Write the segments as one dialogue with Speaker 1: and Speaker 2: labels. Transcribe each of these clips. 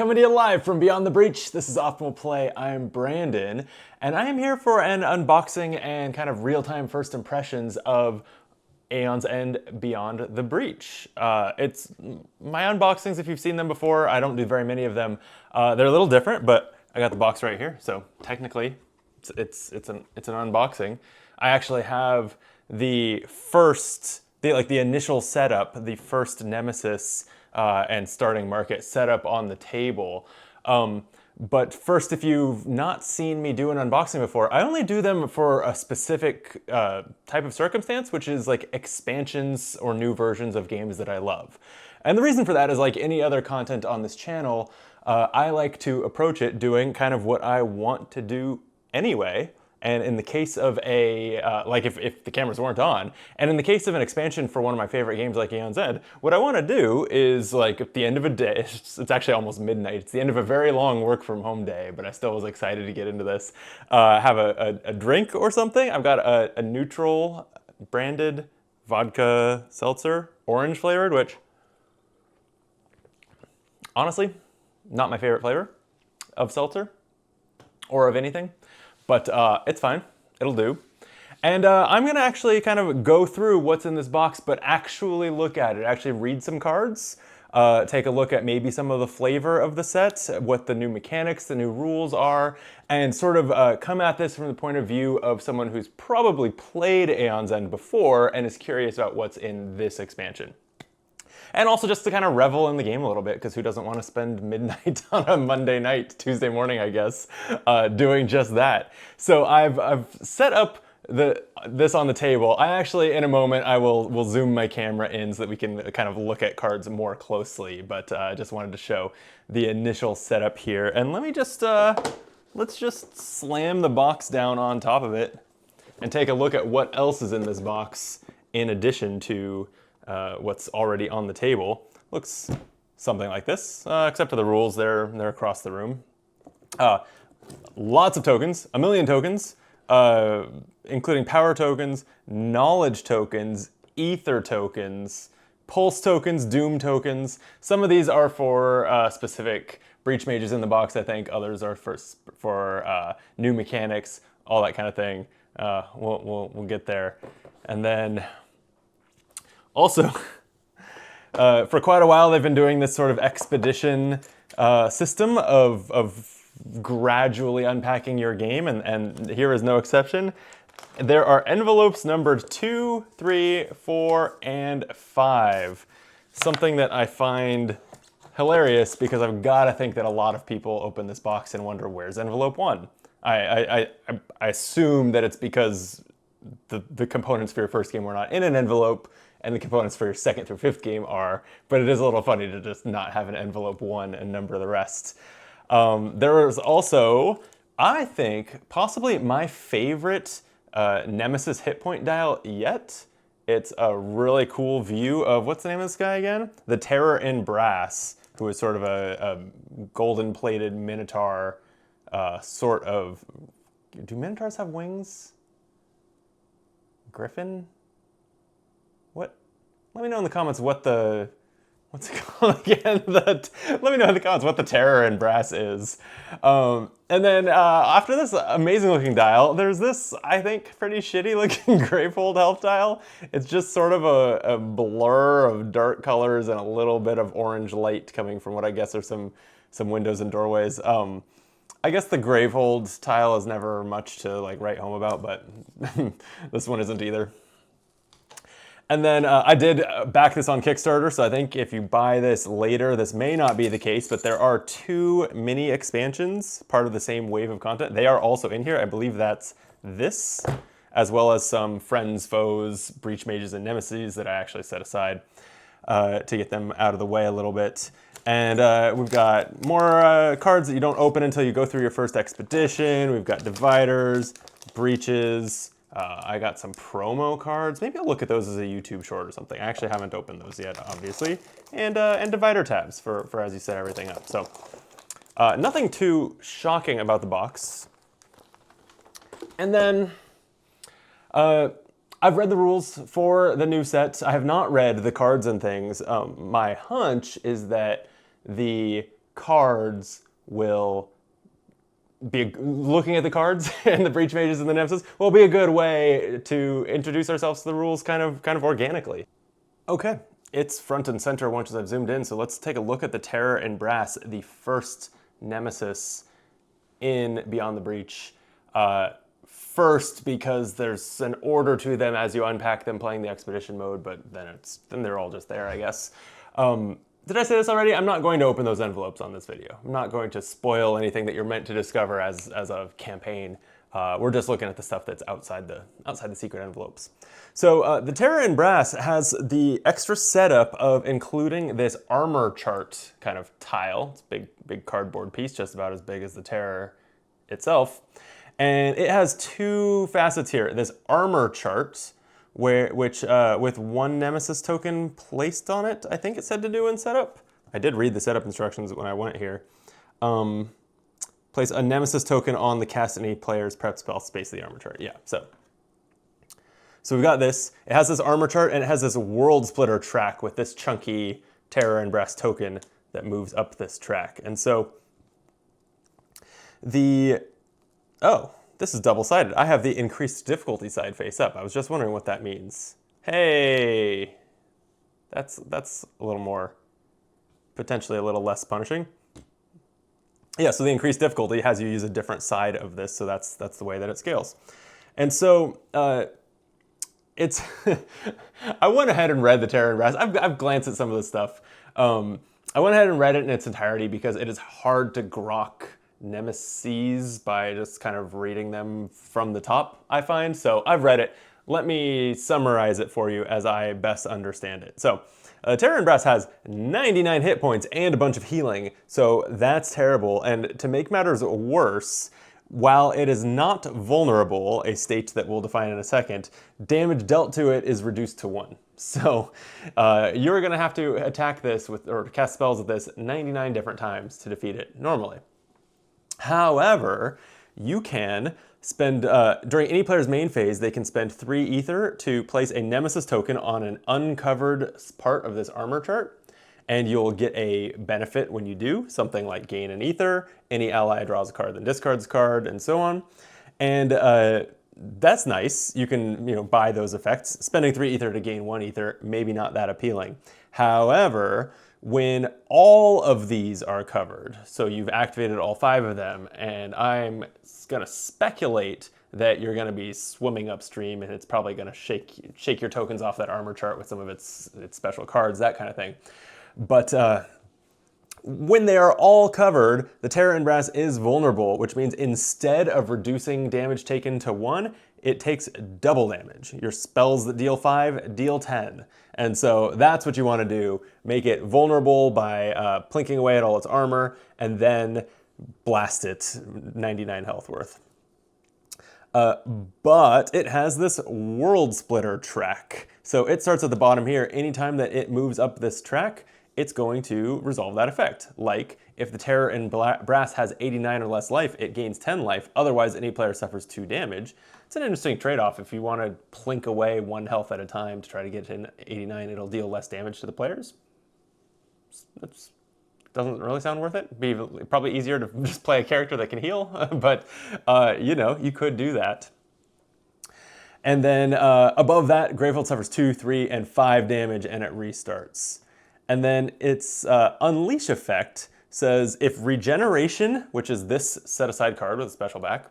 Speaker 1: Coming to you live from Beyond the Breach, this is Optimal Play. I'm Brandon, and I am here for an unboxing and kind of real-time first impressions of Aeon's End Beyond the Breach. It's my unboxings, if you've seen them before, I don't do very many of them. They're a little different, but I got the box right here, so technically it's an unboxing. I actually have the initial setup, the first Nemesis and starting market set up on the table. But first, if you've not seen me do an unboxing before, I only do them for a specific type of circumstance, which is like expansions or new versions of games that I love. And the reason for that is, like any other content on this channel, I like to approach it doing kind of what I want to do anyway. And in the case of if the cameras weren't on, and in the case of an expansion for one of my favorite games like Aeon's End, what I want to do is, like, at the end of a day, it's actually almost midnight, it's the end of a very long work from home day, but I still was excited to get into this, have a drink or something. I've got a neutral branded vodka seltzer, orange flavored, which, honestly, not my favorite flavor of seltzer or of anything. But it's fine, it'll do. And I'm gonna actually kind of go through what's in this box, but actually look at it, actually read some cards, take a look at maybe some of the flavor of the set, what the new mechanics, the new rules are, and sort of come at this from the point of view of someone who's probably played Aeon's End before and is curious about what's in this expansion. And also just to kind of revel in the game a little bit, because who doesn't want to spend midnight on a Monday night, Tuesday morning, I guess, doing just that. So I've set up this on the table. I actually, in a moment, I will zoom my camera in so that we can kind of look at cards more closely, but I just wanted to show the initial setup here. And let me just, let's just slam the box down on top of it and take a look at what else is in this box in addition to what's already on the table. Looks something like this, except for the rules, they're across the room. Lots of tokens, 1 million tokens, including power tokens, knowledge tokens, ether tokens, pulse tokens, doom tokens. Some of these are for specific breach mages in the box, I think. Others are for new mechanics, all that kind of thing. We'll get there. And then also, for quite a while, they've been doing this sort of expedition system of gradually unpacking your game, and here is no exception. There are envelopes numbered 2, 3, 4, and 5. Something that I find hilarious, because I've got to think that a lot of people open this box and wonder, where's envelope 1? I assume that it's because the components for your first game were not in an envelope, and the components for your second through fifth game are, but it is a little funny to just not have an envelope 1 and number the rest. There is also, I think, possibly my favorite Nemesis hit point dial yet. It's a really cool view of, what's the name of this guy again? The Terror in Brass, who is sort of a golden-plated minotaur sort of, do minotaurs have wings? Griffin? What? Let me know in the comments what's it called again? Let me know in the comments what the Terror in Brass is. And then after this amazing looking dial, there's this, I think, pretty shitty looking Gravehold health dial. It's just sort of a blur of dark colors and a little bit of orange light coming from what I guess are some windows and doorways. I guess the Gravehold tile is never much to like write home about, but this one isn't either. And then I did back this on Kickstarter, so I think if you buy this later, this may not be the case, but there are 2 mini expansions, part of the same wave of content. They are also in here. I believe that's this, as well as some friends, foes, breach mages, and nemesis that I actually set aside to get them out of the way a little bit. And we've got more cards that you don't open until you go through your first expedition. We've got dividers, breaches. I got some promo cards. Maybe I'll look at those as a YouTube short or something. I actually haven't opened those yet, obviously. And divider tabs for as you set everything up. So nothing too shocking about the box. And then I've read the rules for the new set. I have not read the cards and things. My hunch is that the cards will be looking at the cards and the breach mages and the nemesis will be a good way to introduce ourselves to the rules kind of organically. Okay, it's front and center once I've zoomed in, so let's take a look at the Terror and Brass, the first nemesis in Beyond the Breach. First, because there's an order to them as you unpack them playing the expedition mode, but then they're all just there, I guess. Did I say this already? I'm not going to open those envelopes on this video. I'm not going to spoil anything that you're meant to discover as a campaign. We're just looking at the stuff that's outside the secret envelopes. So the Terror and Brass has the extra setup of including this armor chart kind of tile. It's a big cardboard piece, just about as big as the Terror itself. And it has two facets here. This armor chart, which with one nemesis token placed on it, I think it said to do in setup. I did read the setup instructions when I went here. Place a nemesis token on the cast any player's prep spell space of the armor chart. Yeah, so we've got this. It has this armor chart and it has this world splitter track with this chunky Terror and Brass token that moves up this track. And so oh, this is double-sided. I have the increased difficulty side face up. I was just wondering what that means. Hey, that's a little more, potentially a little less punishing. Yeah, so the increased difficulty has you use a different side of this, so that's the way that it scales. And so it's, I went ahead and read the Terror and Brass. I've glanced at some of this stuff. I went ahead and read it in its entirety because it is hard to grok nemesis by just kind of reading them from the top, I find. So I've read it. Let me summarize it for you as I best understand it. So Terror and Brass has 99 hit points and a bunch of healing, so that's terrible. And to make matters worse, while it is not vulnerable, a state that we'll define in a second, damage dealt to it is reduced to 1. So you're going to have to attack this or cast spells with this 99 different times to defeat it normally. However, you can spend, during any player's main phase, they can spend 3 ether to place a nemesis token on an uncovered part of this armor chart, and you'll get a benefit when you do, something like gain an ether, any ally draws a card then discards a card, and so on. And that's nice. You can buy those effects. Spending 3 ether to gain 1 ether, maybe not that appealing. However, when all of these are covered, so you've activated all 5 of them, and I'm gonna speculate that you're gonna be swimming upstream and it's probably gonna shake your tokens off that armor chart with some of its special cards, that kind of thing. But when they are all covered, the Terror and Brass is vulnerable, which means instead of reducing damage taken to 1, it takes double damage. Your spells that deal 5 deal 10. And so that's what you want to do. Make it vulnerable by plinking away at all its armor, and then blast it 99 health worth. But it has this world splitter track. So it starts at the bottom here. Anytime that it moves up this track, it's going to resolve that effect. Like if the Terror and Brass has 89 or less life, it gains 10 life. Otherwise, any player suffers 2 damage. It's an interesting trade-off. If you want to plink away 1 health at a time to try to get to 89, it'll deal less damage to the players. That doesn't really sound worth it. It'd be probably easier to just play a character that can heal, but you could do that. And then above that, Gravehold suffers 2, 3, and 5 damage, and it restarts. And then its Unleash effect says if Regeneration, which is this set-aside card with a special back,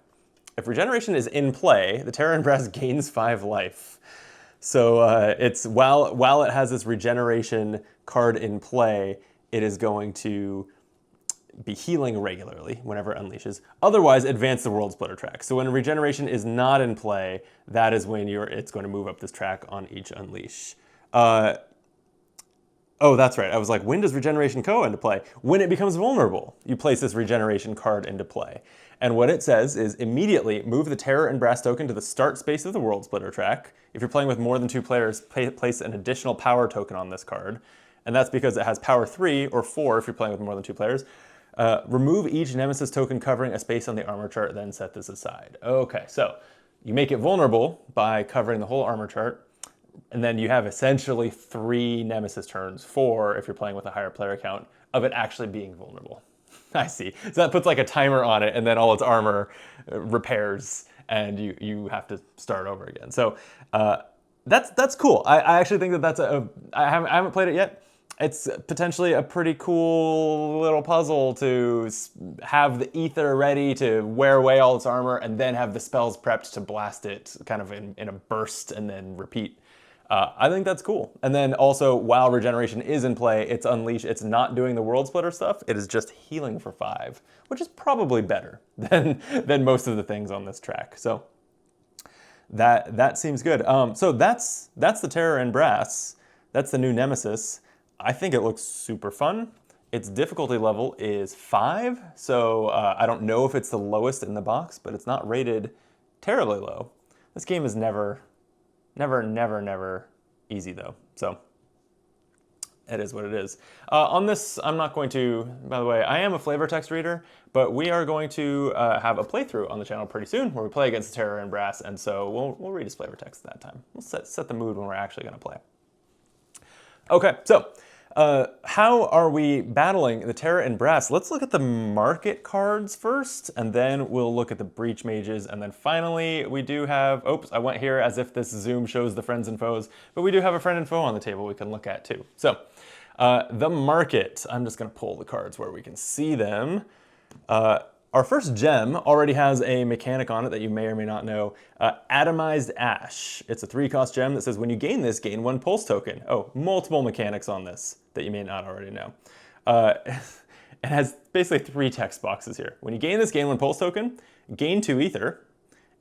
Speaker 1: if Regeneration is in play, the Terror and Brass gains 5 life. So it's while it has this Regeneration card in play, it is going to be healing regularly whenever it unleashes. Otherwise, advance the World Splitter track. So when Regeneration is not in play, that is when it's going to move up this track on each unleash. Oh, that's right. I was like, when does Regeneration go into play? When it becomes vulnerable, you place this Regeneration card into play. And what it says is immediately move the Terror and Brass token to the start space of the World Splitter track. If you're playing with more than 2 players, place an additional power token on this card. And that's because it has power 3 or 4 if you're playing with more than 2 players. Remove each Nemesis token covering a space on the armor chart, then set this aside. Okay, so you make it vulnerable by covering the whole armor chart. And then you have essentially 3 Nemesis turns, 4 if you're playing with a higher player count, of it actually being vulnerable. I see. So that puts like a timer on it, and then all its armor repairs, and you have to start over again. So that's cool. I actually think that that's I haven't played it yet. It's potentially a pretty cool little puzzle to have the ether ready to wear away all its armor, and then have the spells prepped to blast it kind of in a burst and then repeat. I think that's cool. And then also, while regeneration is in play, it's unleashed. It's not doing the world splitter stuff. It is just healing for 5, which is probably better than most of the things on this track. So that seems good. So that's the Terror and Brass. That's the new Nemesis. I think it looks super fun. Its difficulty level is 5, so I don't know if it's the lowest in the box, but it's not rated terribly low. This game is never easy though, so it is what it is. On this, I'm not going to, by the way, I am a flavor text reader, but we are going to have a playthrough on the channel pretty soon where we play against Terror and Brass, and so we'll read his flavor text at that time. We'll set the mood when we're actually gonna play. Okay, so how are we battling the Terror and Brass? Let's look at the market cards first, and then we'll look at the breach mages, and then finally we do have, oops, I went here as if this zoom shows the friends and foes, but we do have a friend and foe on the table we can look at too. So, the market, I'm just gonna pull the cards where we can see them. Our first gem already has a mechanic on it that you may or may not know. Atomized Ash. It's a 3-cost gem that says when you gain this, gain 1 pulse token. Oh, multiple mechanics on this that you may not already know. It has basically 3 text boxes here. When you gain this, gain 1 pulse token, gain 2 ether,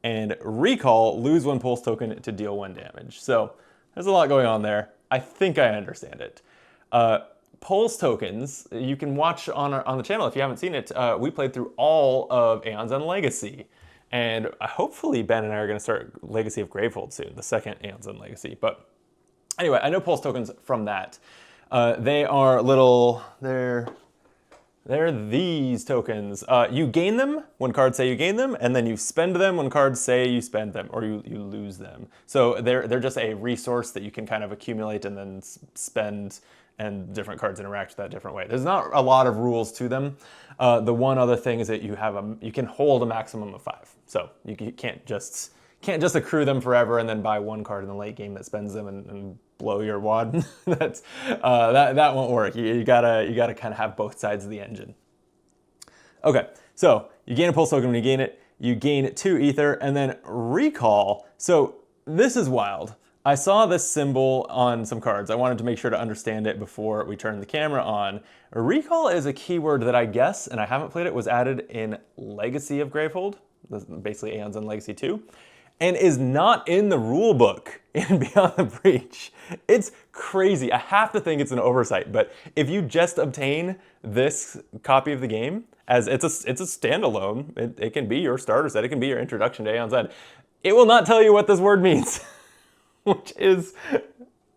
Speaker 1: and recall, lose 1 pulse token to deal 1 damage. So there's a lot going on there. I think I understand it. Pulse tokens, you can watch on the channel if you haven't seen it. We played through all of Aeon's End Legacy. And hopefully Ben and I are going to start Legacy of Gravehold soon, the second Aeon's End Legacy. But anyway, I know pulse tokens from that. They are little, they're these tokens. You gain them when cards say you gain them, and then you spend them when cards say you spend them, or you lose them. So they're just a resource that you can kind of accumulate and then spend, and different cards interact with that different way. There's not a lot of rules to them. The one other thing is that you can hold a maximum of 5. So you can't just accrue them forever and then buy 1 card in the late game that spends them and blow your wad. That won't work. You gotta kind of have both sides of the engine. Okay, so you gain a pulse token when you gain it. You gain 2 ether and then recall. So this is wild. I saw this symbol on some cards. I wanted to make sure to understand it before we turned the camera on. Recall is a keyword that I guess, and I haven't played it, was added in Legacy of Gravehold, basically Aeon's End Legacy 2, and is not in the rule book in Beyond the Breach. It's crazy. I have to think it's an oversight, but if you just obtain this copy of the game, as it's a standalone, it can be your starter set, it can be your introduction to Aeon's End, it will not tell you what this word means. Which is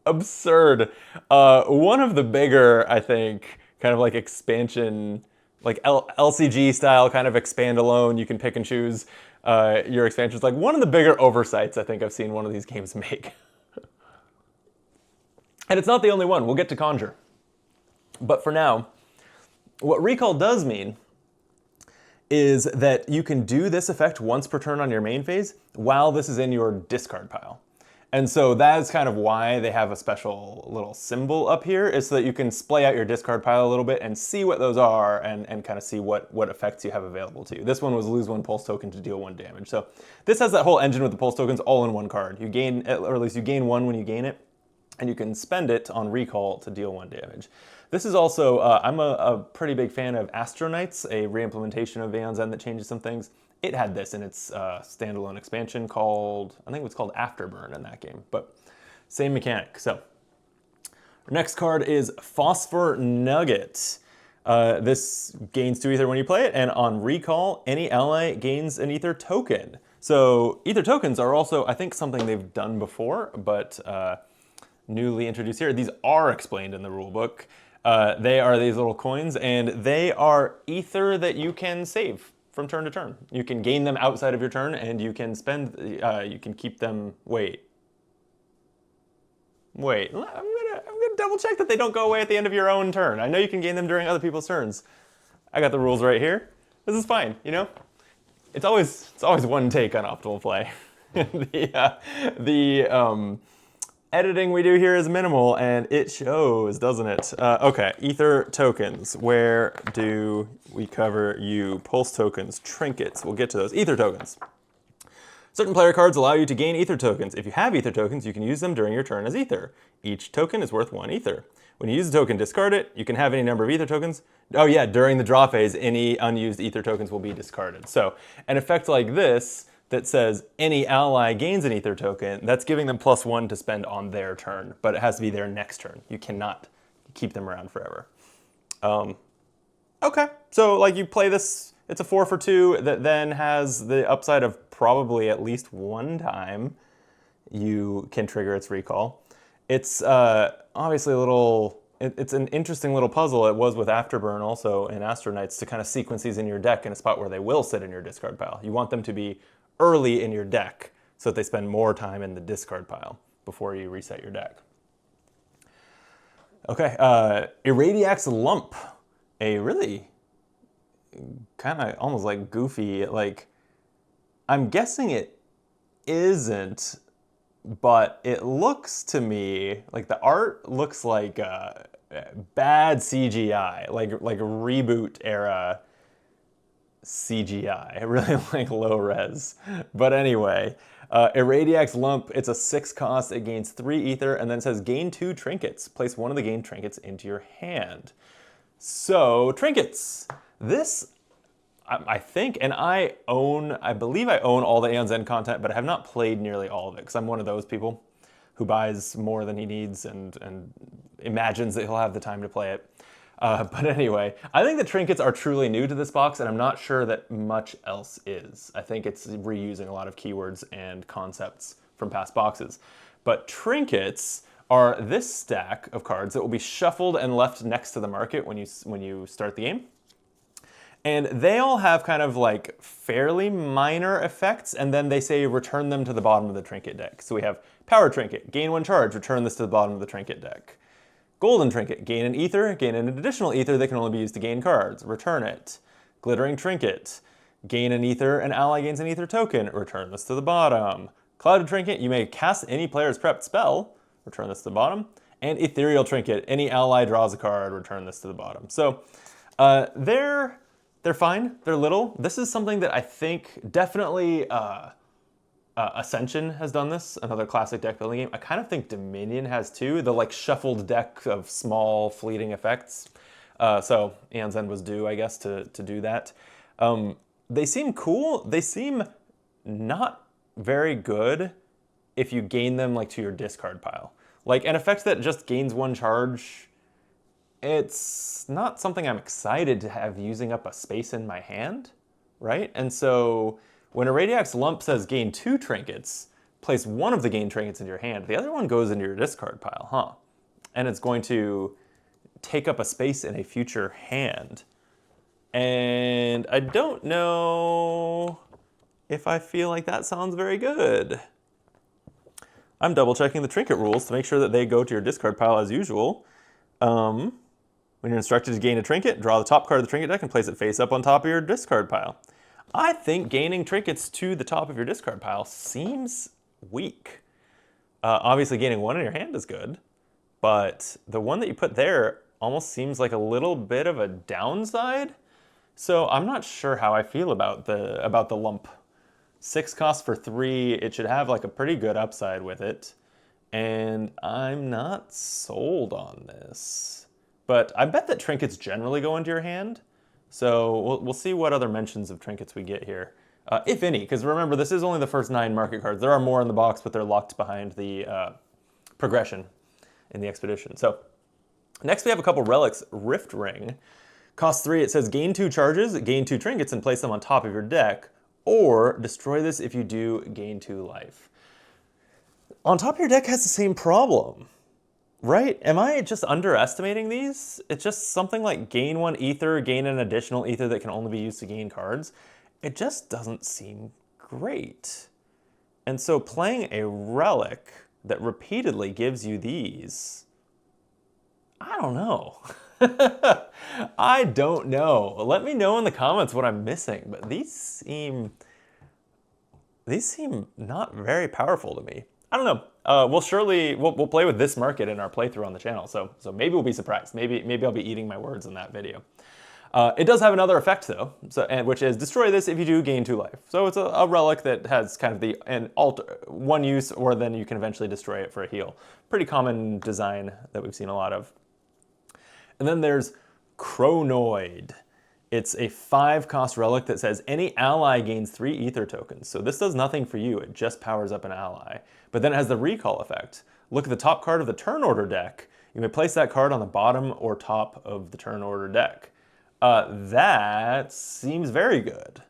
Speaker 1: absurd. One of the bigger, I think, kind of like expansion, like LCG style kind of expand alone, you can pick and choose your expansions. Like one of the bigger oversights I think I've seen one of these games make. And it's not the only one. We'll get to Conjure. But for now, what recall does mean is that you can do this effect once per turn on your main phase while this is in your discard pile. And so that is kind of why they have a special little symbol up here, is so that you can splay out your discard pile a little bit and see what those are and kind of see what effects you have available to you. This one was lose 1 pulse token to deal 1 damage. So this has that whole engine with the pulse tokens all in 1 card. You gain, or at least you gain 1 when you gain it, and you can spend it on recall to deal 1 damage. This is also, I'm a pretty big fan of Astronites, a re-implementation of Aeon's End that changes some things. It had this in its standalone expansion called, I think it was called Afterburn in that game, but same mechanic. So our next card is Phosphor Nugget. This gains 2 ether when you play it, and on recall, any ally gains an ether token. So ether tokens are also, I think, something they've done before, but newly introduced here. These are explained in the rulebook. They are these little coins, and they are ether that you can save from turn to turn. You can gain them outside of your turn, and you can spend, you can keep them, wait, I'm gonna double check that they don't go away at the end of your own turn. I know you can gain them during other people's turns. I got the rules right here. This is fine, you know? It's always one take on optimal play. the editing we do here is minimal, and it shows, doesn't it? Okay, ether tokens. Where do we cover you? Pulse tokens, trinkets. We'll get to those. Ether tokens. Certain player cards allow you to gain ether tokens. If you have ether tokens, you can use them during your turn as ether. Each token is worth 1 ether. When you use a token, discard it. You can have any number of ether tokens. Oh yeah, during the draw phase, any unused ether tokens will be discarded. So an effect like this that says any ally gains an ether token, that's giving them +1 to spend on their turn, but it has to be their next turn. You cannot keep them around forever. Okay, so like you play this, it's a 4 for 2 that then has the upside of probably at least one time you can trigger its recall. It's obviously a little, it's an interesting little puzzle. It was with Afterburn also in Astronites to kind of sequence these in your deck in a spot where they will sit in your discard pile. You want them to be early in your deck so that they spend more time in the discard pile before you reset your deck. Okay, Irradiax Lump, a really kind of almost like goofy, like, I'm guessing it isn't, but it looks to me like the art looks like bad CGI, like reboot era CGI, really like low res. But anyway, Irradiax Lump, it's a 6 cost, it gains 3 ether, and then it says gain 2 trinkets. Place one of the gained trinkets into your hand. So, trinkets. This, I think, and I believe I own all the Aeon's End content, but I have not played nearly all of it, because I'm one of those people who buys more than he needs and imagines that he'll have the time to play it. But anyway, I think the trinkets are truly new to this box, and I'm not sure that much else is. I think it's reusing a lot of keywords and concepts from past boxes. But trinkets are this stack of cards that will be shuffled and left next to the market when you start the game. And they all have kind of like fairly minor effects, and then they say return them to the bottom of the trinket deck. So we have Power Trinket, gain 1 charge, return this to the bottom of the trinket deck. Golden Trinket, gain an ether, gain an additional ether that can only be used to gain cards, return it. Glittering Trinket, gain an ether, an ally gains an ether token, return this to the bottom. Clouded Trinket, you may cast any player's prepped spell, return this to the bottom. And Ethereal Trinket, any ally draws a card, return this to the bottom. So they're fine, they're little. This is something that I think definitely Ascension has done this, another classic deck building game. I kind of think Dominion has too, the like shuffled deck of small fleeting effects. So Aeon's End was due, I guess, to do that. They seem cool. They seem not very good if you gain them like to your discard pile. Like an effect that just gains 1 charge, it's not something I'm excited to have using up a space in my hand, right? And so when Irradiax Lump says gain 2 trinkets, place one of the gained trinkets into your hand, the other one goes into your discard pile, huh? And it's going to take up a space in a future hand. And I don't know if I feel like that sounds very good. I'm double checking the trinket rules to make sure that they go to your discard pile as usual. When you're instructed to gain a trinket, draw the top card of the trinket deck and place it face up on top of your discard pile. I think gaining trinkets to the top of your discard pile seems weak. Obviously gaining 1 in your hand is good, but the one that you put there almost seems like a little bit of a downside. So I'm not sure how I feel about the lump. 6 costs for 3, it should have like a pretty good upside with it. And I'm not sold on this. But I bet that trinkets generally go into your hand. So we'll see what other mentions of trinkets we get here. If any, because remember, this is only the first 9 market cards. There are more in the box, but they're locked behind the progression in the expedition. So next we have a couple relics. Rift Ring. Cost 3, it says gain 2 charges, gain 2 trinkets, and place them on top of your deck. Or destroy this if you do gain 2 life. On top of your deck has the same problem, right? Am I just underestimating these? It's just something like gain 1 ether, gain an additional ether that can only be used to gain cards. It just doesn't seem great. And so playing a relic that repeatedly gives you these, I don't know. I don't know. Let me know in the comments what I'm missing, but these seem not very powerful to me. I don't know. We'll play with this market in our playthrough on the channel, so maybe we'll be surprised. Maybe I'll be eating my words in that video. It does have another effect though, which is destroy this if you do gain 2 life. So it's a relic that has kind of one use, or then you can eventually destroy it for a heal. Pretty common design that we've seen a lot of. And then there's Chronoid. It's a 5-cost relic that says any ally gains 3 ether tokens. So this does nothing for you, it just powers up an ally. But then it has the recall effect. Look at the top card of the turn order deck. You may place that card on the bottom or top of the turn order deck. That seems very good.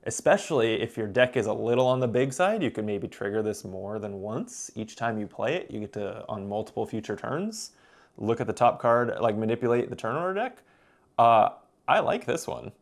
Speaker 1: Especially if your deck is a little on the big side, you can maybe trigger this more than once. Each time you play it, you get to, on multiple future turns, look at the top card, like manipulate the turn order deck. I like this one.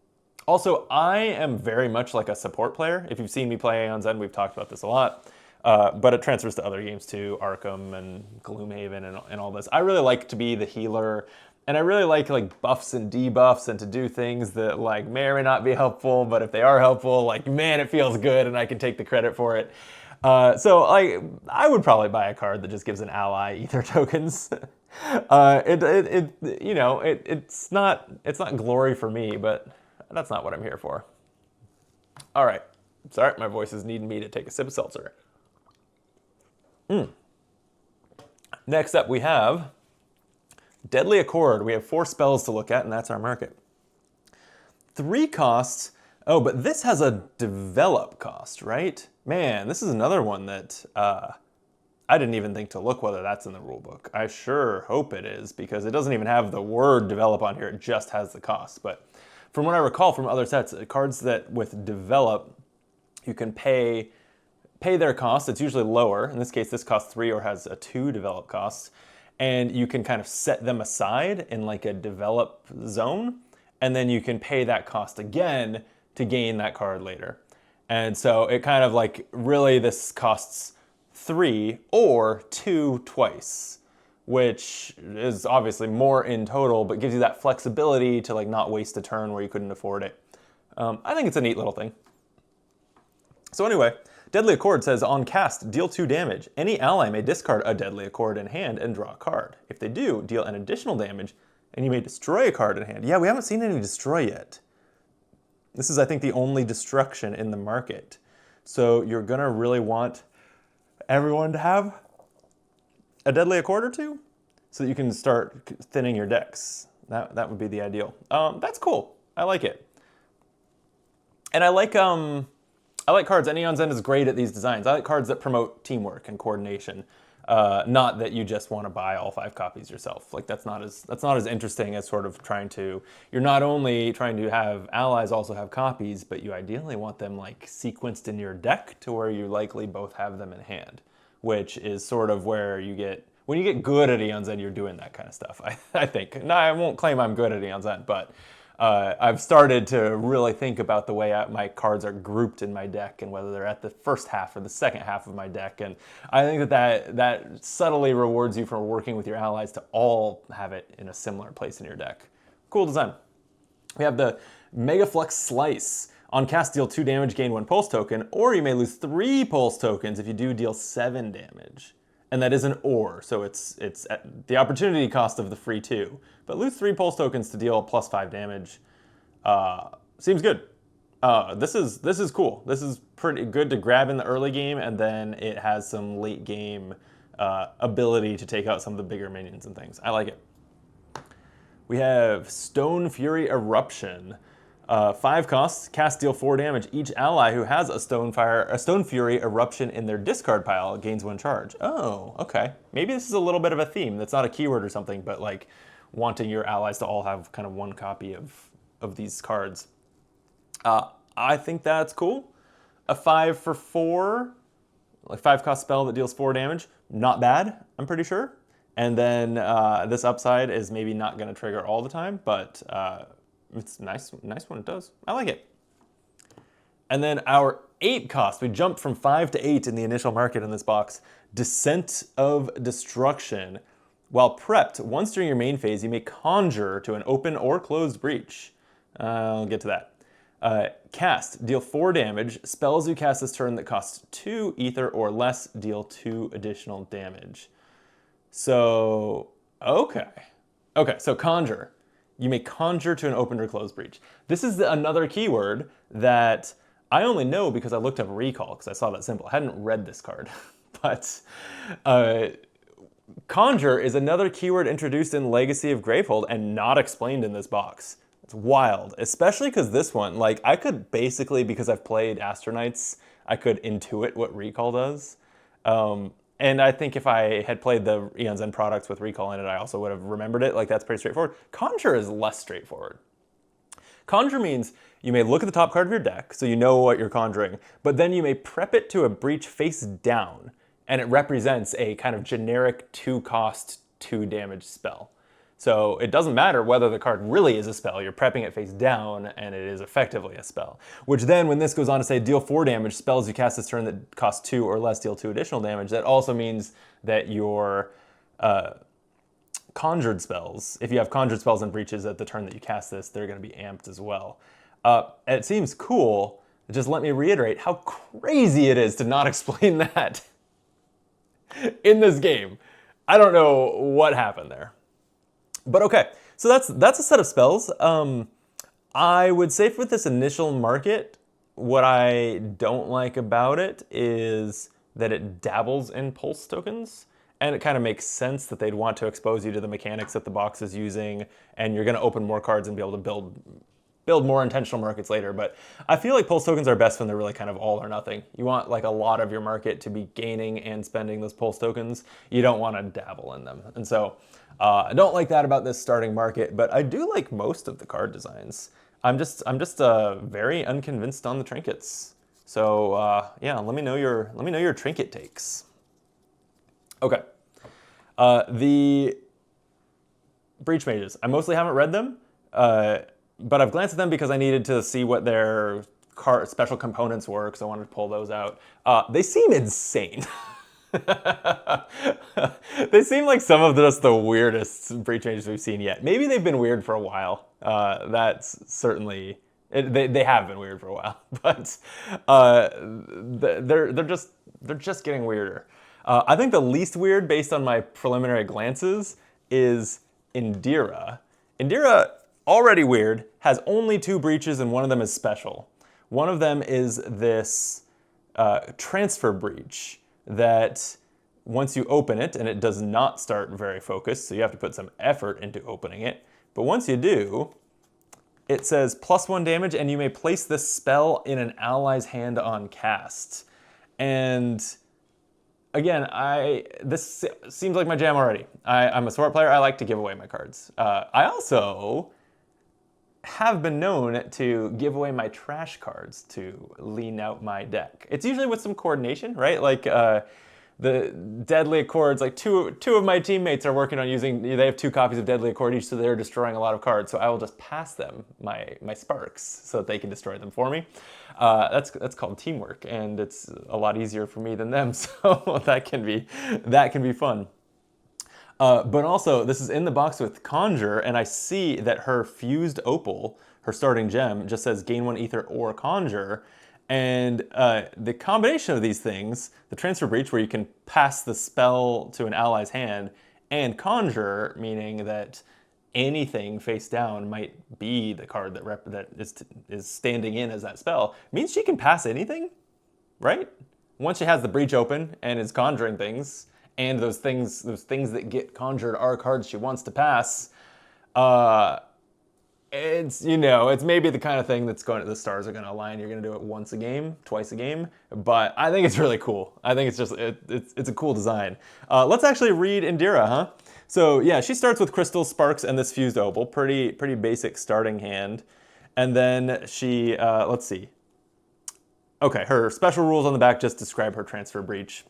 Speaker 1: Also, I am very much like a support player. If you've seen me play Aeon Zen, we've talked about this a lot. But it transfers to other games too, Arkham and Gloomhaven and all this. I really like to be the healer, and I really like buffs and debuffs and to do things that like may or may not be helpful, but if they are helpful, like man, it feels good and I can take the credit for it. So I would probably buy a card that just gives an ally ether tokens. It's not glory for me, but that's not what I'm here for. All right, sorry, my voice is needing me to take a sip of seltzer. Next up, we have Deadly Accord. We have 4 spells to look at, and that's our market. 3 costs. Oh, but this has a develop cost, right? Man, this is another one that I didn't even think to look whether that's in the rulebook. I sure hope it is, because it doesn't even have the word develop on here. It just has the cost. But from what I recall from other sets, cards that with develop, you can pay their cost. It's usually lower. In this case, this costs 3 or has a 2 develop cost. And you can kind of set them aside in like a develop zone. And then you can pay that cost again to gain that card later. And so it kind of like, really this costs 3 or 2 twice, which is obviously more in total, but gives you that flexibility to like not waste a turn where you couldn't afford it. I think it's a neat little thing. So anyway, Deadly Accord says on cast, deal 2 damage. Any ally may discard a Deadly Accord in hand and draw a card. If they do, deal an additional damage, and you may destroy a card in hand. Yeah, we haven't seen any destroy yet. This is, I think, the only destruction in the market. So you're gonna really want everyone to have a Deadly Accord or 2 so that you can start thinning your decks. That would be the ideal. That's cool. I like it. And I like cards. Aeon Zen is great at these designs. I like cards that promote teamwork and coordination. Not that you just want to buy all 5 copies yourself. Like that's not as interesting as sort of you're not only trying to have allies also have copies, but you ideally want them like sequenced in your deck to where you likely both have them in hand, which is sort of where when you get good at Aeon Zen, you're doing that kind of stuff. I think. No, I won't claim I'm good at Aeon Zen, but I've started to really think about the way my cards are grouped in my deck and whether they're at the first half or the second half of my deck. And I think that subtly rewards you for working with your allies to all have it in a similar place in your deck. Cool design. We have the Mega Flux Slice. On cast, deal 2 damage, gain 1 pulse token, or you may lose 3 pulse tokens if you do deal 7 damage. And that is an or, so it's at the opportunity cost of the free 2. But lose 3 pulse tokens to deal plus 5 damage. Seems good. This is cool. This is pretty good to grab in the early game, and then it has some late game ability to take out some of the bigger minions and things. I like it. We have Stone Fury Eruption. 5 costs, cast, deal 4 damage. Each ally who has a Stone Fury Eruption in their discard pile gains 1 charge. Oh, okay. Maybe this is a little bit of a theme. That's not a keyword or something, but like wanting your allies to all have kind of 1 copy of these cards. I think that's cool. A 5 for 4, like 5 cost spell that deals 4 damage. Not bad, I'm pretty sure. And then this upside is maybe not going to trigger all the time, but it's nice when it does. I like it. And then our 8 cost, we jumped from 5 to 8 in the initial market in this box. Descent of Destruction. While prepped, once during your main phase, you may conjure to an open or closed breach. I'll get to that. Cast, deal 4 damage. Spells you cast this turn that cost 2 ether or less deal 2 additional damage. So, okay. Okay, so conjure. You may conjure to an open or closed breach. This is another keyword that I only know because I looked up recall because I saw that symbol. I hadn't read this card. But conjure is another keyword introduced in Legacy of Gravehold and not explained in this box. It's wild, especially because this one, like I could basically, because I've played Astronites, I could intuit what recall does. And I think if I had played the Aeon's End products with recall in it, I also would have remembered it. Like that's pretty straightforward. Conjure is less straightforward. Conjure means you may look at the top card of your deck, so you know what you're conjuring, but then you may prep it to a breach face down, and it represents a kind of generic 2-cost, 2-damage spell. So it doesn't matter whether the card really is a spell, you're prepping it face down, and it is effectively a spell. Which then, when this goes on to say deal 4 damage, spells you cast this turn that cost 2 or less deal 2 additional damage, that also means that your conjured spells, if you have conjured spells and breaches at the turn that you cast this, they're going to be amped as well. It seems cool, just let me reiterate how crazy it is to not explain that in this game. I don't know what happened there. But okay, so that's a set of spells. I would say for this initial market, what I don't like about it is that it dabbles in pulse tokens. And it kind of makes sense that they'd want to expose you to the mechanics that the box is using, and you're going to open more cards and be able to build more intentional markets later. But I feel like pulse tokens are best when they're really kind of all or nothing. You want like a lot of your market to be gaining and spending those pulse tokens. You don't want to dabble in them. And so I don't like that about this starting market, but I do like most of the card designs. I'm just very unconvinced on the trinkets. So yeah, let me know your trinket takes. Okay, the Breach Mages. I mostly haven't read them, but I've glanced at them because I needed to see what their special components were because I wanted to pull those out. They seem insane. They seem like some of just the weirdest Breach Mages we've seen yet. Maybe they've been weird for a while. That's certainly... They have been weird for a while, but they're just getting weirder. I think the least weird, based on my preliminary glances, is Indira. Indira, already weird, has only 2 breaches and one of them is special. One of them is this transfer breach that once you open it, and it does not start very focused, so you have to put some effort into opening it, but once you do, it says +1 damage and you may place this spell in an ally's hand on cast. And again, this seems like my jam already. I'm a support player. I like to give away my cards. I also have been known to give away my trash cards to lean out my deck. It's usually with some coordination, right? Like the Deadly Accords, like two of my teammates are working on using, they have 2 copies of Deadly Accord each, so they're destroying a lot of cards. So I will just pass them my sparks so that they can destroy them for me. That's called teamwork, and it's a lot easier for me than them, so that can be fun. But also, this is in the box with Conjure, and I see that her Fused Opal, her starting gem, just says gain 1 ether or Conjure. And the combination of these things, the Transfer Breach, where you can pass the spell to an ally's hand, and Conjure, meaning that anything face down might be the card that is standing in as that spell, means she can pass anything, right? Once she has the breach open and is conjuring things, and those things that get conjured are cards she wants to pass, it's maybe the kind of thing that's the stars are going to align. You're going to do it once a game, twice a game, but I think it's really cool. I think it's a cool design. Let's actually read Indira, huh? So yeah, she starts with Crystal, Sparks, and this Fused Opal. Pretty basic starting hand. And then she, let's see. Okay, her special rules on the back just describe her Transfer Breach.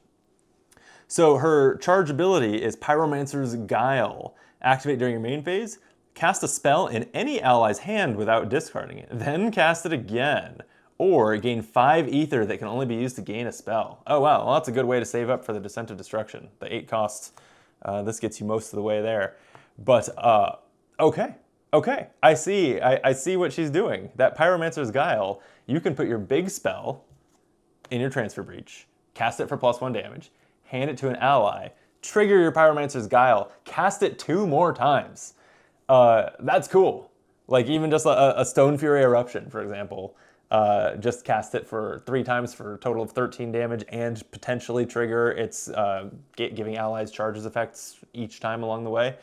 Speaker 1: So her charge ability is Pyromancer's Guile. Activate during your main phase. Cast a spell in any ally's hand without discarding it. Then cast it again. Or gain 5 ether that can only be used to gain a spell. Oh wow, well that's a good way to save up for the Descent of Destruction. The 8 cost This gets you most of the way there. But, okay. Okay, I see. I see what she's doing. That Pyromancer's Guile, you can put your big spell in your Transfer Breach, cast it for +1 damage, hand it to an ally, trigger your Pyromancer's Guile, cast it 2 more times. That's cool. Like even just a Stone Fury Eruption, for example, just cast it for 3 times for a total of 13 damage and potentially trigger its giving allies charges effects each time along the way.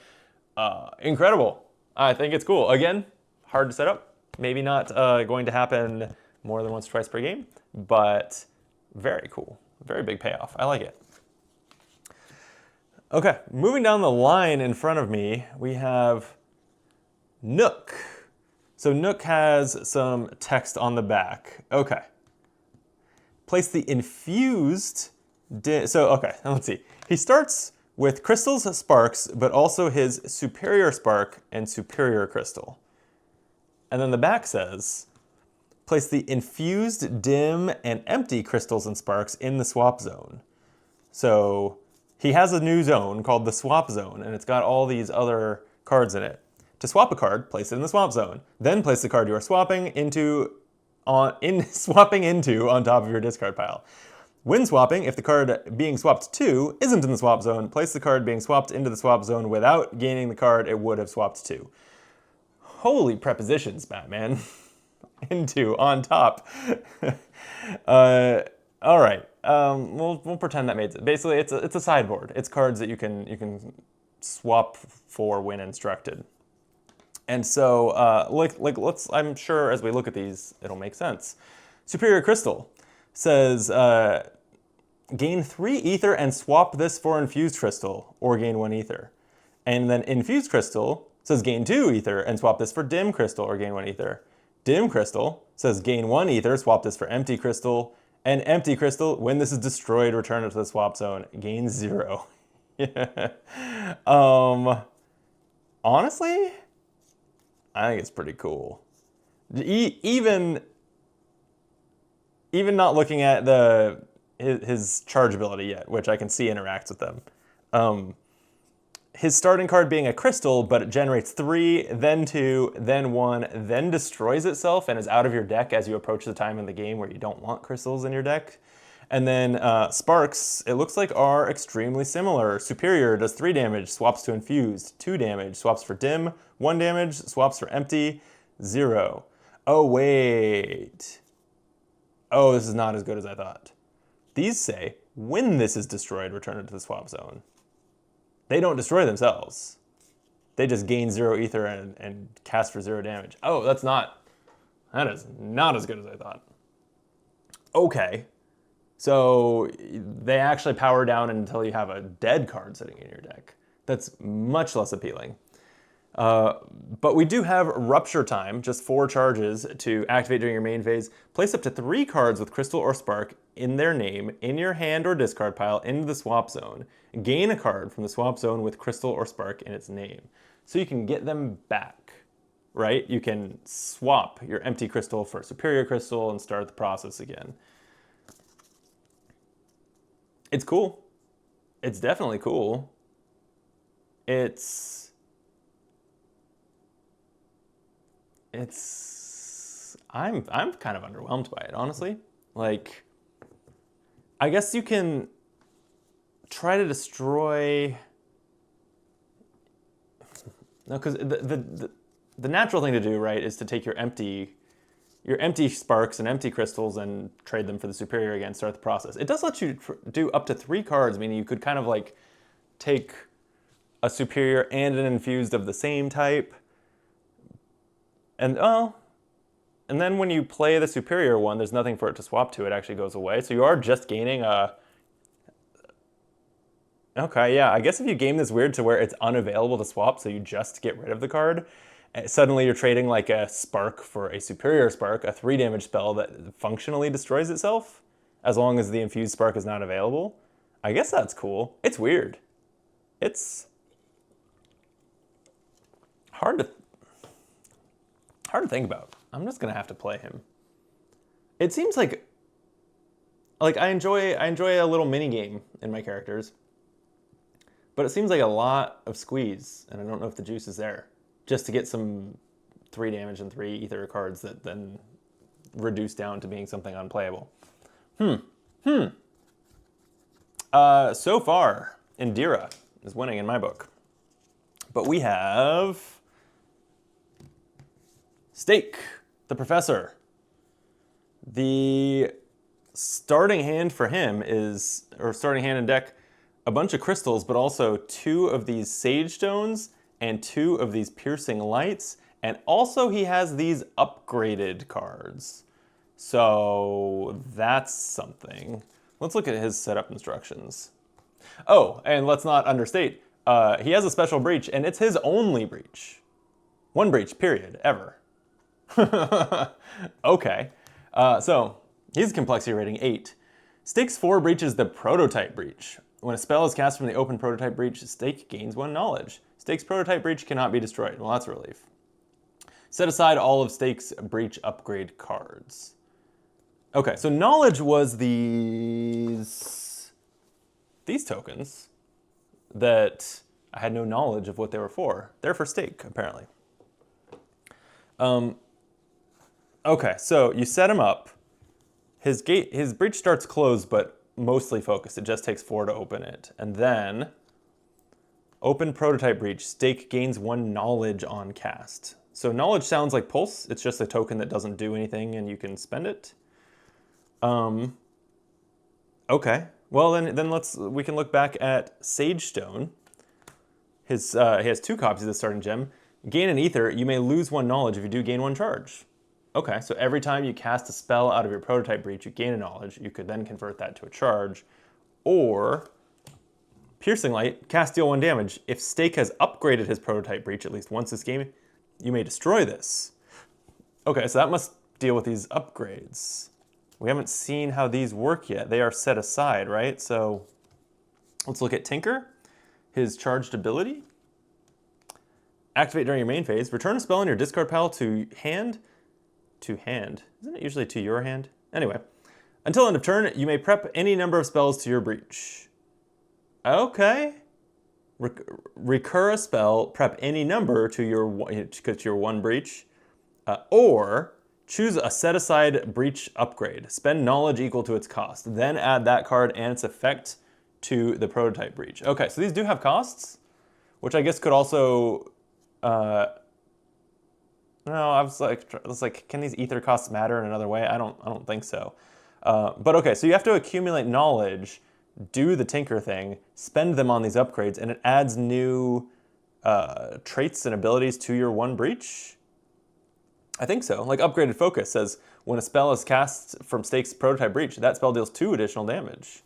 Speaker 1: Incredible. I think it's cool. Again, hard to set up. Maybe not going to happen more than once or twice per game, but very cool. Very big payoff. I like it. Okay, moving down the line in front of me, we have Nook. So Nook has some text on the back. Okay. Place the infused... okay, let's see. He starts with Crystal's Sparks, but also his Superior Spark and Superior Crystal. And then the back says, place the infused, dim, and empty crystals and sparks in the swap zone. So he has a new zone called the swap zone, and it's got all these other cards in it. To swap a card, place it in the swap zone. Then place the card you are swapping into on top of your discard pile. When swapping, if the card being swapped to isn't in the swap zone, place the card being swapped into the swap zone without gaining the card it would have swapped to. Holy prepositions, Batman. Into, on top. All right. We'll pretend that made sense. Basically, it's a sideboard. It's cards that you can swap for when instructed. And so, I'm sure as we look at these, it'll make sense. Superior Crystal says, gain 3 ether and swap this for infused crystal, or gain 1 ether. And then infused crystal says gain 2 ether and swap this for dim crystal, or gain 1 ether. Dim crystal says gain 1 ether, swap this for empty crystal. And empty crystal, when this is destroyed, return it to the swap zone, gain 0. Honestly, I think it's pretty cool. Even not looking at his charge ability yet, which I can see interacts with them. His starting card being a crystal, but it generates 3, then 2, then 1, then destroys itself and is out of your deck as you approach the time in the game where you don't want crystals in your deck. And then Sparks, it looks like are extremely similar. Superior does 3 damage, swaps to infused, 2 damage, swaps for dim, 1 damage, swaps for empty, 0. Oh, wait. Oh, this is not as good as I thought. These say, when this is destroyed, return it to the swap zone. They don't destroy themselves. They just gain 0 ether and cast for 0 damage. Oh, that is not as good as I thought. Okay. So they actually power down until you have a dead card sitting in your deck. That's much less appealing. But we do have Rupture Time, just 4 charges to activate during your main phase. Place up to 3 cards with Crystal or Spark in their name in your hand or discard pile into the swap zone. Gain a card from the swap zone with Crystal or Spark in its name. So you can get them back, right? You can swap your empty crystal for Superior Crystal and start the process again. It's cool. It's definitely cool. I'm kind of underwhelmed by it, honestly. Like, I guess you can try to destroy... No, because the natural thing to do, right, is to take your empty sparks and empty crystals and trade them for the superior again, start the process. It does let you do up to 3 cards, meaning you could kind of like take a superior and an infused of the same type. And then when you play the superior one, there's nothing for it to swap to. It actually goes away. So you are just gaining a... Okay, yeah, I guess if you game this weird to where it's unavailable to swap, so you just get rid of the card, suddenly you're trading like a spark for a superior spark, a 3 damage spell that functionally destroys itself, as long as the infused spark is not available. I guess that's cool. It's weird. It's hard to think about. I'm just gonna have to play him. It seems like I enjoy a little mini game in my characters. But it seems like a lot of squeeze, and I don't know if the juice is there. Just to get some 3 damage and 3 ether cards that then reduce down to being something unplayable. So far, Indira is winning in my book. But we have Stake, the Professor. The starting hand for him is, or starting hand in deck, a bunch of crystals, but also 2 of these Sage Stones and 2 of these Piercing Lights. And also he has these upgraded cards. So that's something. Let's look at his setup instructions. Oh, and let's not understate, he has a special breach, and it's his only breach. 1 breach, period, ever. Okay, so he's complexity rating 8. Stake's 4 breaches the prototype breach. When a spell is cast from the open prototype breach, Stake gains 1 knowledge. Stake's prototype breach cannot be destroyed. Well, that's a relief. Set aside all of Stake's breach upgrade cards. Okay, so knowledge was these tokens that I had no knowledge of what they were for. They're for Stake, apparently. Okay, so you set him up. His breach starts closed, but mostly focused. It just takes 4 to open it. And then, open prototype breach. Stake gains 1 knowledge on cast. So knowledge sounds like pulse. It's just a token that doesn't do anything and you can spend it. Okay. Well, then we can look back at Sage Stone. He has 2 copies of the starting gem. Gain an ether. You may lose 1 knowledge if you do gain 1 charge. Okay, so every time you cast a spell out of your prototype breach, you gain a knowledge. You could then convert that to a charge. Or, Piercing Light, cast deal 1 damage. If Stake has upgraded his prototype breach at least once this game, you may destroy this. Okay, so that must deal with these upgrades. We haven't seen how these work yet. They are set aside, right? So let's look at Tinker, his charged ability. Activate during your main phase. Return a spell in your discard pile to hand. To hand. Isn't it usually to your hand? Anyway. Until end of turn, you may prep any number of spells to your breach. Okay. Recur a spell, prep any number to your 1 breach. Or choose a set-aside breach upgrade. Spend knowledge equal to its cost. Then add that card and its effect to the prototype breach. Okay, so these do have costs, which I guess could also... No, I was like, can these ether costs matter in another way? I don't think so. But okay, so you have to accumulate knowledge, do the Tinker thing, spend them on these upgrades, and it adds new traits and abilities to your 1 breach? I think so. Like Upgraded Focus says, when a spell is cast from Stake's prototype breach, that spell deals 2 additional damage.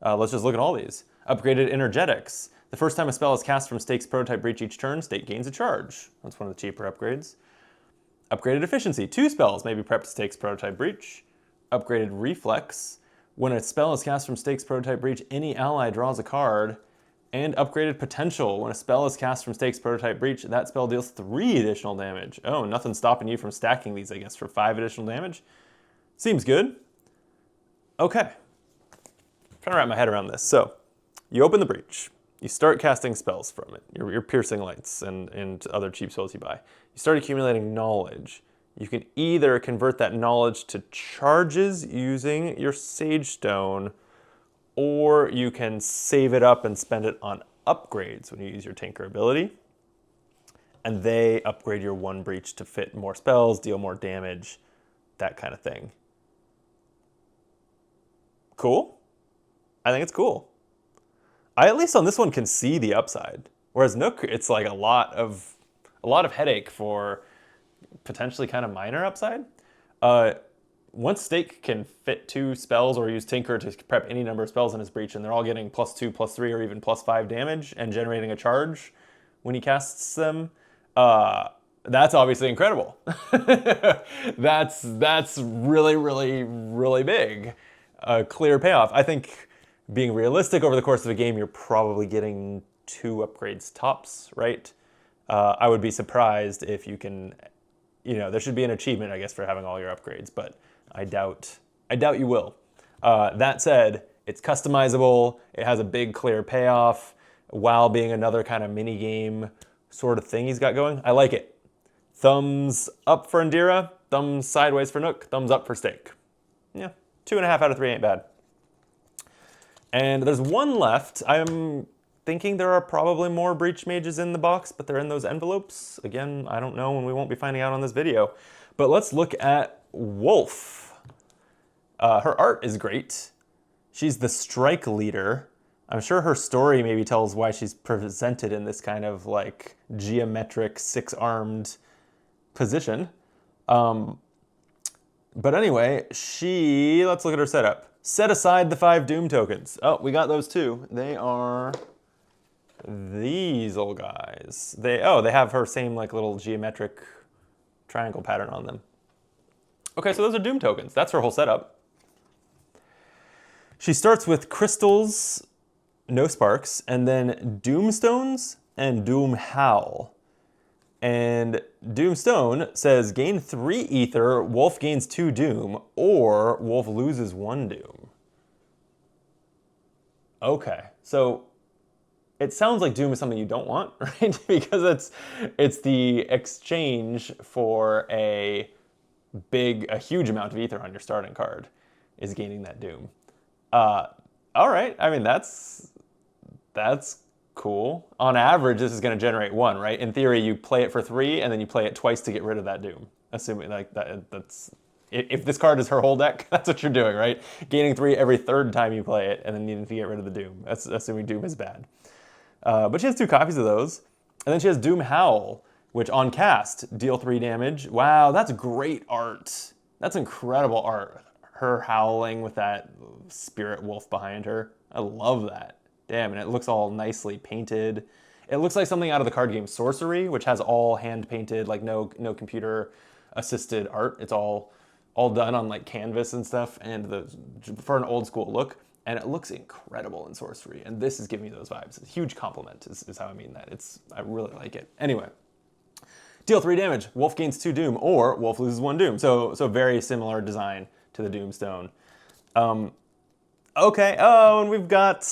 Speaker 1: Let's just look at all these. Upgraded Energetics. The first time a spell is cast from Stake's prototype breach each turn, Stake gains a charge. That's one of the cheaper upgrades. Upgraded Efficiency. 2 spells may be prepped to Stake's prototype breach. Upgraded Reflex. When a spell is cast from Stake's prototype breach, any ally draws a card. And Upgraded Potential. When a spell is cast from Stake's prototype breach, that spell deals 3 additional damage. Oh, nothing's stopping you from stacking these, I guess, for 5 additional damage. Seems good. Okay. I'm trying to wrap my head around this. So, you open the breach. You start casting spells from it, your Piercing Lights and other cheap spells you buy. You start accumulating knowledge. You can either convert that knowledge to charges using your Sage Stone, or you can save it up and spend it on upgrades when you use your Tinker ability. And they upgrade your 1 breach to fit more spells, deal more damage, that kind of thing. Cool? I think it's cool. I, at least on this one, can see the upside. Whereas Nook, it's like a lot of headache for potentially kind of minor upside. Once Stake can fit 2 spells or use Tinker to prep any number of spells in his breach, and they're all getting +2, +3, or even +5 damage and generating a charge when he casts them, that's obviously incredible. That's really, really, really big. A clear payoff. I think, being realistic, over the course of a game, you're probably getting 2 upgrades tops, right? I would be surprised if you can, there should be an achievement, I guess, for having all your upgrades, but I doubt you will. That said, it's customizable. It has a big, clear payoff. while being another kind of mini game sort of thing he's got going. I like it. Thumbs up for Indira, thumbs sideways for Nook, thumbs up for Stake. Yeah, 2.5 out of 3 ain't bad. And there's one left. I'm thinking there are probably more Breach Mages in the box, but they're in those envelopes. Again, I don't know, and we won't be finding out on this video. But let's look at Wolf. Her art is great. She's the strike leader. I'm sure her story maybe tells why she's presented in this kind of like geometric 6-armed position. But anyway, let's look at her setup. Set aside the 5 Doom tokens. Oh, we got those too. They are these old guys. They have her same like little geometric triangle pattern on them. Okay, so those are Doom tokens. That's her whole setup. She starts with crystals, no sparks, and then Doomstones and Doom Howl. And Doomstone says gain 3 ether, Wolf gains 2 Doom, or Wolf loses 1 Doom. Okay, so it sounds like Doom is something you don't want, right? Because it's the exchange for a huge amount of ether on your starting card is gaining that Doom. All right, I mean, that's cool. On average, this is going to generate 1, right? In theory, you play it for 3, and then you play it twice to get rid of that Doom. Assuming like that's if this card is her whole deck, that's what you're doing, right? Gaining 3 every 3rd time you play it, and then needing to get rid of the Doom. That's assuming Doom is bad. But she has 2 copies of those, and then she has Doom Howl, which on cast deal 3 damage. Wow, that's great art. That's incredible art. Her howling with that spirit wolf behind her. I love that. Damn, and it looks all nicely painted. It looks like something out of the card game Sorcery, which has all hand-painted, like no computer-assisted art. It's all done on like canvas and stuff, and for an old school look. And it looks incredible in Sorcery, and this is giving me those vibes. A huge compliment is how I mean that. I really like it. Anyway, deal 3 damage. Wolf gains 2 Doom, or Wolf loses 1 Doom. So very similar design to the Doomstone. Okay. Oh, and we've got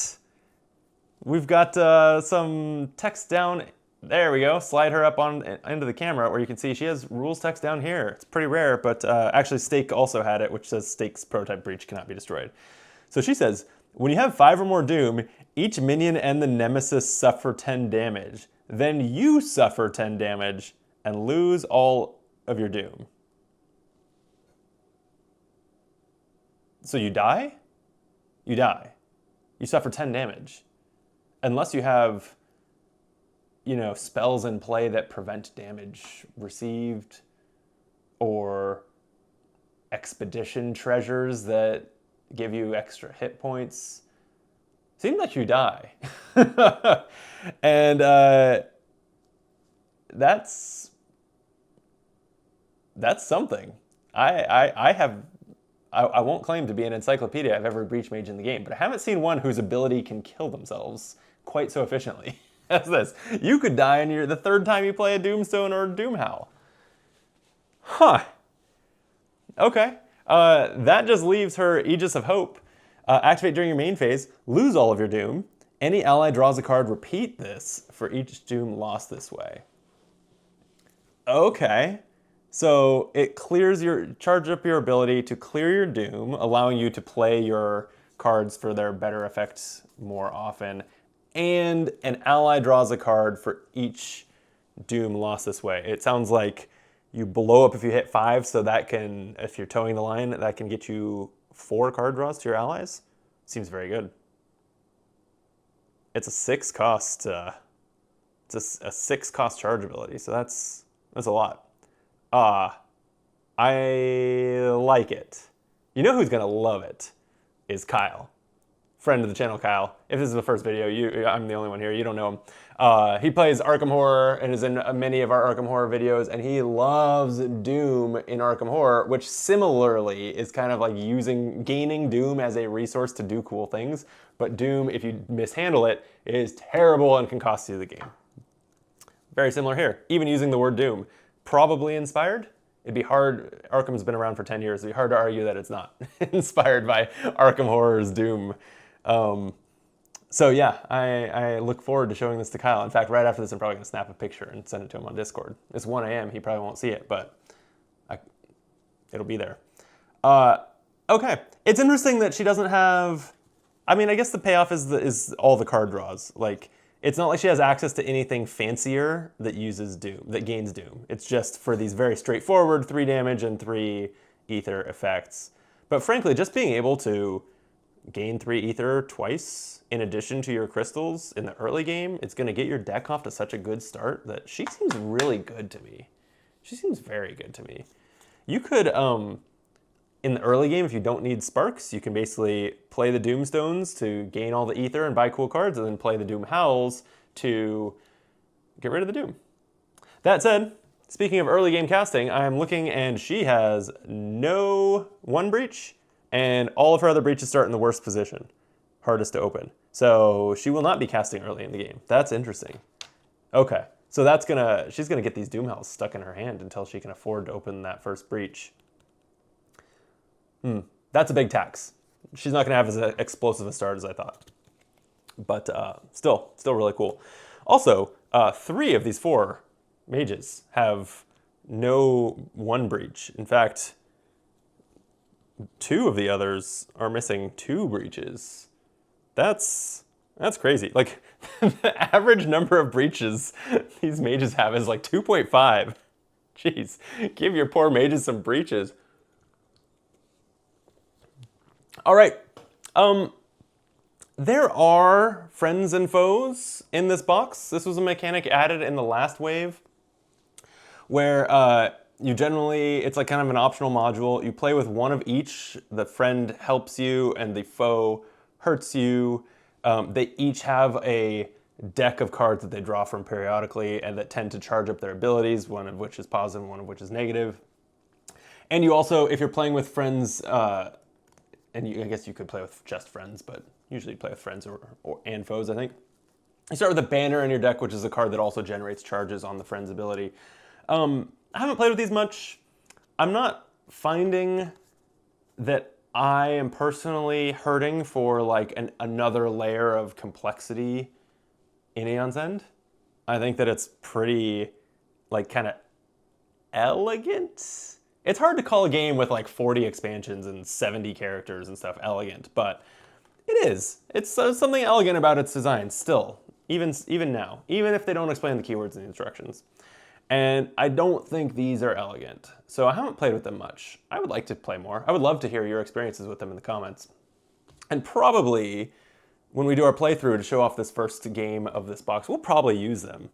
Speaker 1: some text down. There we go. Slide her up into the camera where you can see she has rules text down here. It's pretty rare, but actually Stake also had it, which says Stake's prototype breach cannot be destroyed. So she says, when you have 5 or more Doom, each minion and the nemesis suffer 10 damage. Then you suffer 10 damage and lose all of your Doom. So you die? You die. You suffer 10 damage. Unless you have, spells in play that prevent damage received, or expedition treasures that give you extra hit points. Seems like you die. And that's something. I won't claim to be an encyclopedia of every Breach Mage in the game, but I haven't seen one whose ability can kill themselves quite so efficiently as this. You could die in the 3rd time you play a Doomstone or a Doom Howl. Huh. Okay. That just leaves her Aegis of Hope. Activate during your main phase, lose all of your Doom. Any ally draws a card, repeat this for each Doom lost this way. Okay. So it charge up your ability to clear your Doom, allowing you to play your cards for their better effects more often. And an ally draws a card for each Doom lost this way. It sounds like you blow up if you hit 5, so that can, if you're towing the line, that can get you 4 card draws to your allies. Seems very good. It's a 6 cost. It's a 6 cost charge ability, so that's a lot. I like it. You know who's gonna love it is Kyle. Friend of the channel, Kyle. If this is the first video, I'm the only one here, you don't know him. He plays Arkham Horror and is in many of our Arkham Horror videos, and he loves Doom in Arkham Horror, which similarly is kind of like gaining Doom as a resource to do cool things. But Doom, if you mishandle it, is terrible and can cost you the game. Very similar here, even using the word Doom. Probably inspired. It'd be hard, Arkham's been around for 10 years, it'd be hard to argue that it's not inspired by Arkham Horror's Doom. So yeah, I look forward to showing this to Kyle. In fact, right after this, I'm probably going to snap a picture and send it to him on Discord. It's 1 a.m. He probably won't see it, but it'll be there. Okay, it's interesting that she doesn't have. I mean, I guess the payoff is all the card draws. Like, it's not like she has access to anything fancier that uses Doom, that gains Doom. It's just for these very straightforward 3 damage and 3 ether effects. But frankly, just being able to gain 3 ether twice in addition to your crystals in the early game, it's going to get your deck off to such a good start that she seems really good to me. She seems very good to me. You could, in the early game, if you don't need sparks, you can basically play the Doomstones to gain all the ether and buy cool cards, and then play the Doom Howls to get rid of the Doom. That said, speaking of early game casting, I'm looking and she has no 1 breach, and all of her other breaches start in the worst position, hardest to open. So she will not be casting early in the game. That's interesting. Okay, so she's gonna get these Doom Howls stuck in her hand until she can afford to open that first breach. That's a big tax. She's not going to have as explosive a start as I thought. But still really cool. Also, 3 of these 4 mages have no 1 breach. In fact, 2 of the others are missing 2 breaches. That's crazy. Like, the average number of breaches these mages have is like 2.5. Jeez, give your poor mages some breaches. All right, there are friends and foes in this box. This was a mechanic added in the last wave where you generally, it's like kind of an optional module. You play with 1 of each. The friend helps you and the foe hurts you. They each have a deck of cards that they draw from periodically and that tend to charge up their abilities, one of which is positive, one of which is negative. And you also, if you're playing with friends, and I guess you could play with just friends, but usually you play with friends and foes, I think. You start with a banner in your deck, which is a card that also generates charges on the friend's ability. I haven't played with these much. I'm not finding that I am personally hurting for like another layer of complexity in Aeon's End. I think that it's pretty like kind of elegant. It's hard to call a game with like 40 expansions and 70 characters and stuff elegant, but it is. It's something elegant about its design still, even now, even if they don't explain the keywords in the instructions. And I don't think these are elegant, so I haven't played with them much. I would like to play more. I would love to hear your experiences with them in the comments. And probably when we do our playthrough to show off this first game of this box, we'll probably use them.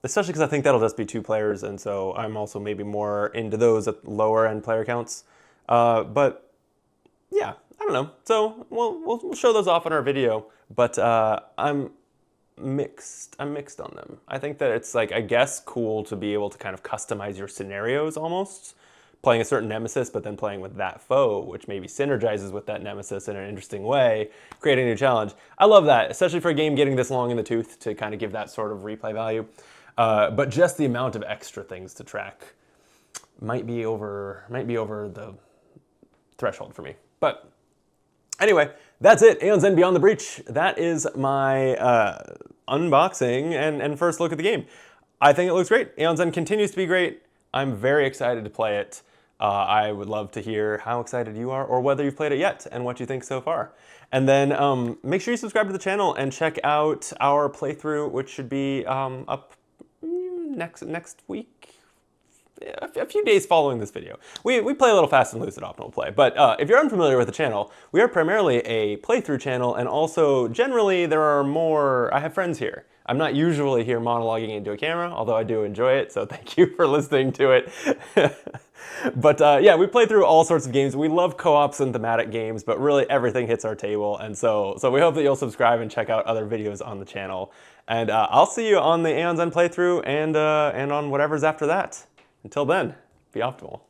Speaker 1: Especially because I think that'll just be 2 players, and so I'm also maybe more into those at lower end player counts. But yeah, I don't know. So we'll show those off in our video. But I'm mixed on them. I think that it's like, I guess, cool to be able to kind of customize your scenarios almost. Playing a certain nemesis, but then playing with that foe, which maybe synergizes with that nemesis in an interesting way, creating a new challenge. I love that, especially for a game getting this long in the tooth to kind of give that sort of replay value. But just the amount of extra things to track might be over the threshold for me. But anyway, that's it. Aeon's End Beyond the Breach. That is my unboxing and first look at the game. I think it looks great. Aeon's End continues to be great. I'm very excited to play it. I would love to hear how excited you are or whether you've played it yet and what you think so far. And then make sure you subscribe to the channel and check out our playthrough, which should be up next week, a few days following this video. We play a little fast and loose at Optimal Play, but if you're unfamiliar with the channel, we are primarily a playthrough channel, and also generally there are more, I have friends here. I'm not usually here monologuing into a camera, although I do enjoy it, so thank you for listening to it. But yeah, we play through all sorts of games. We love co-ops and thematic games, but really everything hits our table, and so we hope that you'll subscribe and check out other videos on the channel. And I'll see you on the Aeon's End playthrough and on whatever's after that. Until then, be optimal.